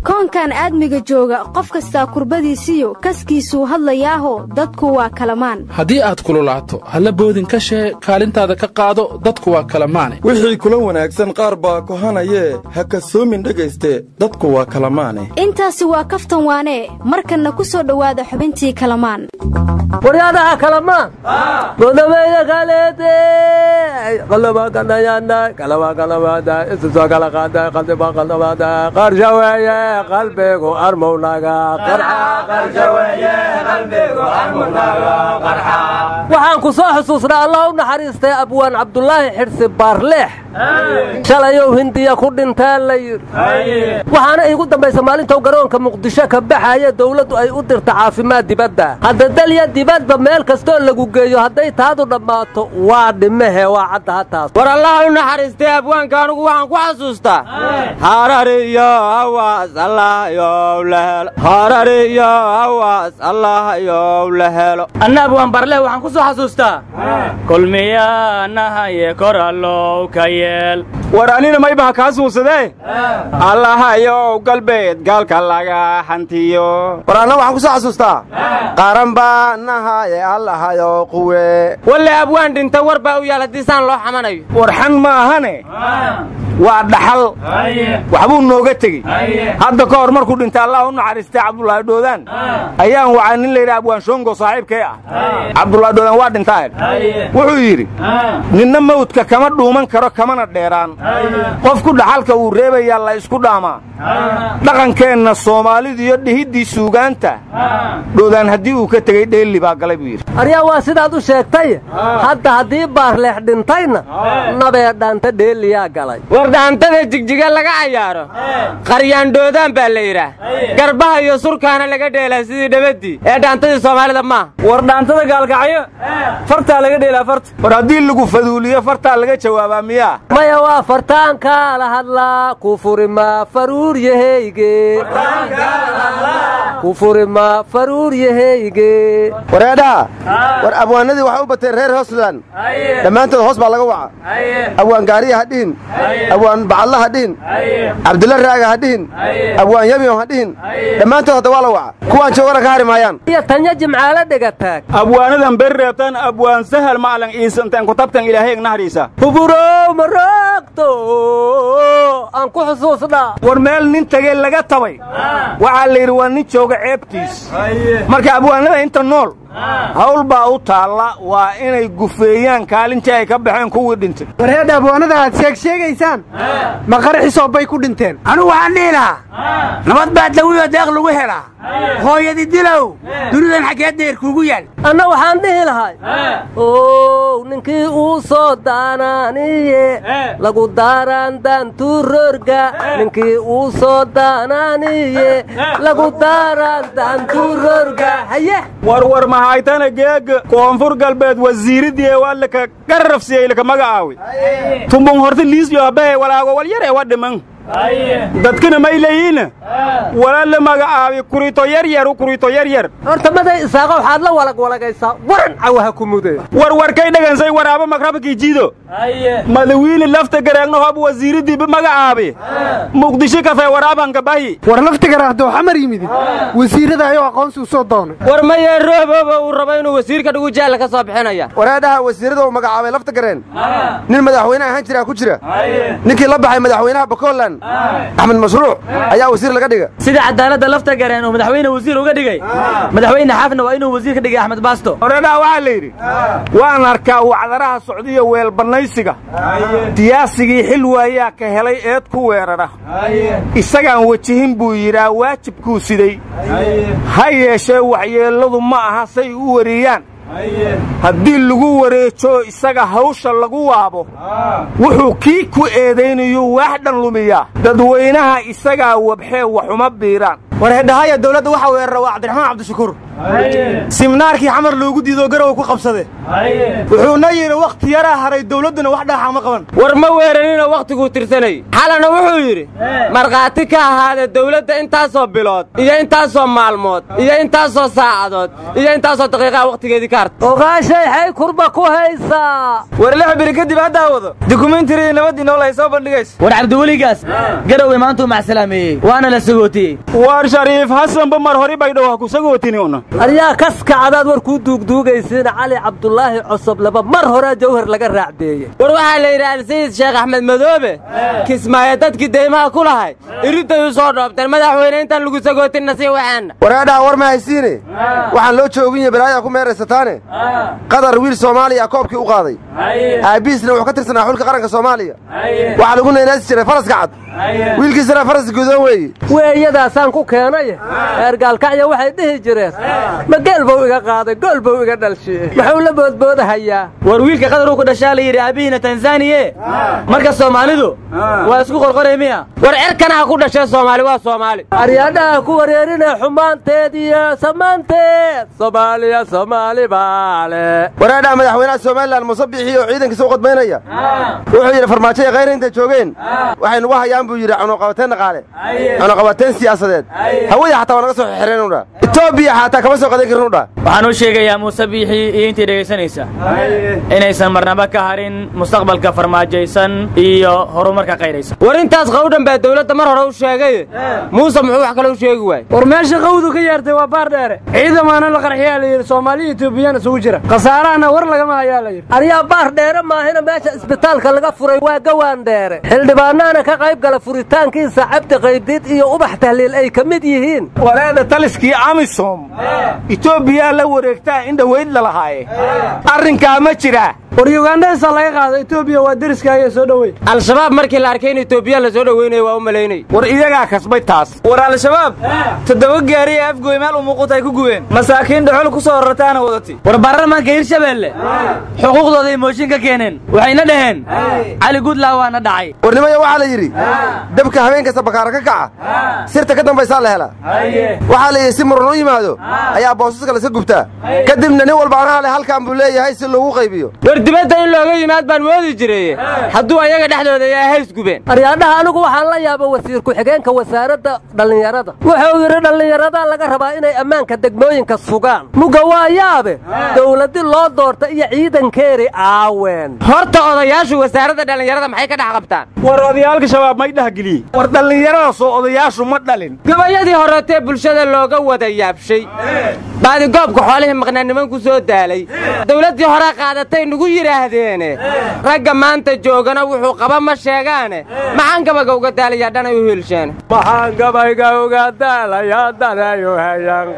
koonkan aadmiga jooga qof kasta kurbadiisiyo kaskiisu hadlayaaho dadku waa kalamaan haddii aad kululaato halla boodin ka shee kaalintaada ka qaado dadku waa kalamaane wixii kula wanaagsan qaar baa kohanayee ha kasoomin dhegayste dadku waa kalamaane intaasi waa kaftan waane markanna ku soo dhowaada xubintii kalamaan waryaadaha kalamaan godamayda kaleete qalaba kanayana kalaba isoo kala qaada qalba qalba qarshaweeye qalbigu armownaga qarxa qarshaweeye qalbigu armownaga qarxa waxaan ku soo xusuusnaa Allah u naxariistay abwaan Cabdullaahi Xirsi Baarleex shalayow hindiya ku dhintaan la yiri waxaana igu dambaysa maalinta garoonka Muqdisho ka baxaya dawladdu ay u dirta caafimaad dibadda hadda dalya dibadda meel kasto lagu geeyo haday taadu dhamaato waa dhimahe waa cadda taas war Allah u naxariistay abwaanka anigu waxaan ku xasuustaa harariyo hawaas Allah yow lahelo harariyo hawaas Allah yow lahelo annabu waan barle waxaan ku soo xasuustaa kulmiyanaha ye korallow kayel war anina may baa ka xasuusade Allah yow galbeed galka laga xantiyo war anna waxaan ku soo xasuustaa qaranba naha ye Allah yow quwe walla abwaan dhinta war baa u yaala disaan loo xamanayo war xan ma ahane waa dhaxal waxbuu nooga tagay hadda ka hor markuu dhintay Allah u naxariistay Cabdullaahi Doodaan ayaan wacanin leeyahay abwaan shongo saaxiibkay ah Cabdullaahi Doodaan waa dhintay wuxuu yiri ninna mawdka kama dhuuman karo kamana dheeraan qofku dhaxalka uu reebaya la isku dhaama dhaqankeena Soomaalidu iyo dhihidii suugaanta Doodaan hadii uu ka tagay dheeli baa galay buu yiri ariya waa sidaad u sheegtay hadda hadii Baarleex dhintayna nabee dhaanta dheeliya galay wardaantada jigjiga laga cayaaro qaryaan Doodaan baa la yiraahdaa garbaha iyo surkaana laga dheelaa sidii dhabadii ee dhaantada Soomaalida ma wardaantada gaalgacyo farta laga dheelaa farta war hadii lagu faduuliyo farta laga jawaabaa miya maya waa fartaanka la hadlaa ku furima faruur yahayge fartaanka la hadlaa ku furima faruur yahayge wareeda war abwaanadii waxa u batay reer Hoosland dhamaantood hoos baa laga waca abwaan gaariya hadin abwaan bacalla hadin Cabdullaahi Raaga hadin abwaan Yamiyo hadin dhamaantood hada waa la waca kuwaan joogana ka harimayaan iyo tanya jimcaala dhigataag abwaanadan bereebtan abwaan sahal maalan iisantan ku tabtan Ilaahay naxariisa huburo maraqto aan ku xusuusnaa war meel nin tagay laga tabay waxa la yiri waa nin jooga ceebtiis marka abwaanada inta nool hawl baa u taala waa inay gufeeyaan kaalintii ay ka baxeen kuwii dhintay wareeda abwaanada aad sheegaysaan ma qarxiso bay ku dhinteen anigu waxaan dhiilaa nabad baa dawiyo deeq lagu helaa hooyadii dilow dunidan xageed dheer kuugu yaal anna waxaan dhihi lahay oo ninkii uu soo daanaaniye lagu daaraan daantu roorga ninkii uu soo daanaaniye lagu daaraan daantu roorga haye war ma haytana geeg koonfur galbeed wasiiradii waa la ka qarrafsiyay la ka magacaawi tumbon horta liisyo abay walaago wal yare waa dhiman dadkana ma ilayina wala la magacaabi kurito yar horta maday isaaqo waxaad la walagaysaa waran cawaha ku muday warkay dhagansay waraabo makrabkii jiido madawiina lafta garaagno hab wasiiradii magacaabi Muqdisho ka fay waraaban gabahi war lafta garaagdo xamar yimid wasiirada ayo aqoonsi u soo doonay war ma yeeroobo uu rabo inuu wasiirka dhigu jaal ka soo bixinaya waraadaha wasiirada magacaabay lafta gareen nin madaxweynaha ahaan jira ku jira ninkii la baxay madaxweynaha Bakolan Ahmed Mashruuc ayaa wasiir laga dhigay sida cadaalada lafta gareen oo madaxweyne wasiir uga dhigay madaxweyne xafna waa inuu wasiir ka dhigay Ahmed Baasto waraadaha waxa la yiri waan arkaa wacdaraha Sacuudiga weel banaysiga siyaasigii xil waaya ka helay eed ku weerara isagaan wajihin buu yiraa waajibku siday hayeeshe waxyeeladu ma aha say u wariyaan haddii lagu wareejo isaga hawsha lagu waabo wuxuu kii ku eedeynayo wax dhan lumiya dadweynaha isaga wabxee waxuma biiraan war heedahaya dawladda waxa weerara waa Cabdiraxmaan Cabdishakuur siminaarkii xamar loogu diido garow ku qabsade wuxuuna yidhi wakhti yaraa haray dawladduna wax dhaaxa ma qaban war ma weeranina wakhtiguu tirsanay xalana wuxuu yidhi markhaati ka ahaada dawladda intaasoo bilood iyo intaasoo maalmood iyo intaasoo saacadood iyo intaasoo daqiiqaha wakhtigeedii ka harta ogaashay xay kurba ku haysaa war lix biri kadib haddaa wado dukumentariga nabad inoo la soo bandhigays war cabdiweligaas garowe maantuu macsalaameeyey waana la sagootiyey war shariif xasanba mar hore baydhow ha ku sagootini una aryaa kaska cadaad war kuu duugduugaysiina cali cabdulaahi cosob laba mar horaa jawhar laga raacdeeyey war waxaa la yidhi alsayid sheekh axmed madoobe kismaayo dadkii deymaha ku lahay iridday u soo dhoobteen madaxweyne intaan lagu sagootinna sii waxaanna wareedhaha war ma haysiine waxaan loo jooginye balaayaa ku meeraysataane qadar wiil soomaaliya koobkii u qaaday aabbihiisna wuxuu ka tirsanaa xulka qaranka soomaaliya waxaa lagu naynaasi jiray faraska cad wiilkiisana faras gudoon weeye weeyadaasaan ku keenay eergaalkacya waxay dhihi jireen ma geel buu iga qaaday gool buu iga dhalshiye muxuu la boodboodahayaa war wiilka qadar uu ku dhashaa la yidhi aabbihiina tanzaniye marka soomaalidu waa isku qorqoray miya war cerkana ha ku dhashee soomaali waa soomaali aryaadhaha ku wareerinaya xumaanteed iyo samaanteed soomaaliya soomaali baale wareedhaha madaxweynaha somalilan musabixii oo ciidankiisa u qodmaynaya wuxuu yidhi farmaajo ee khayra intay joogeen waxay nugu hayaan buu yidhi cunuqabateen dhaqaale cunuqabateen siyaasadeed hawada xataa waa naga soo xireen udha etoobiya xataa kama soo qadan karin udha waxaan u sheegayaa muuse biixii iyo intii dhegaysanaysa inaysan marnaba ka harin mustaqbalka farmaajaysan iyo horumarka qayraysan war intaas qawdhan baa dawladda mar hore u sheegay muuse muxuu wax kale u sheegi waayey war meesha qawdu ka yeertay waa baar dheere ciidamaana la qarxiyaa la yidhi soomaaliya etoobiyana isugu jira khasaarahana war lagama hayaa la yidhi aryaa baar dheere maahina meesha isbitaalka laga furay waa gawaan dheere xildhibaanaana ka qayb gala furitaankiisa cabdi qaybdiid iyo ubax tahliil ay ka mid yihiin walaada taliskii amisom etoobiyaa la wareegtaa in dhaweyd lalahaaye arrinkaa ma jira war yugandhaysa laga qaado etoobiya waa deriskaaga soo dhowey al-shabaab markii la arkay in etoobiya la soo dhoweynayo waa u malaynay war iyagaa kasbay taas war al-shabaab 7 gaari ee afgooy meel u muuqata ay ku gubeen masaakiin dhuxul ku soo rartaana wadati war baarlamaanka hirshabeelle xuquuqdooda ay mooshin ka keeneen waxayna dhaheen cali gudlaa waana dhacay warnimaya waxaa la yidhi dabka habeen kasta bakaara ka kaca sirta ka dambaysaa la helaa waxaa la yidhi si muran u yimaado ayaa boosaska la iska gubtaa kadibna nin walba anaha le halkaan buu leeyahay si loogu qaybiyo dibadda in looga yimaad baan moodi jiray hadduu ayaga dhexdooda ayaa hays gubeen aryaadhaha anigu waxaan la yaaba wasiir ku-xigeenka wasaaradda dhallinyarada wuxuu yidhi dhallinyarada laga rabaa inay ammaanka degmooyinka sugaan muga waa yaabe dawladdi loo doorta iyo ciidankeeri aaween horta odayaashu wasaaradda dhallinyarada maxay ka dhex qabtaan war odayaalka shabaab may dhahgeliyey war dhallinyaradaasoo odayaashu ma dhalin gabayadii horeetee bulshada looga wada yaabshay baadigoobka xoolihii maqnaa nimanku soo daalay dawladdii horaa qaadatay nugu yidhaahdeene ragga maanta joogana wuxuu qaba ma sheegaane maxaan gabayga uga daalayaa dhanay u hiilsheene maxaan gabayga uga daalayaa dhanay u hayan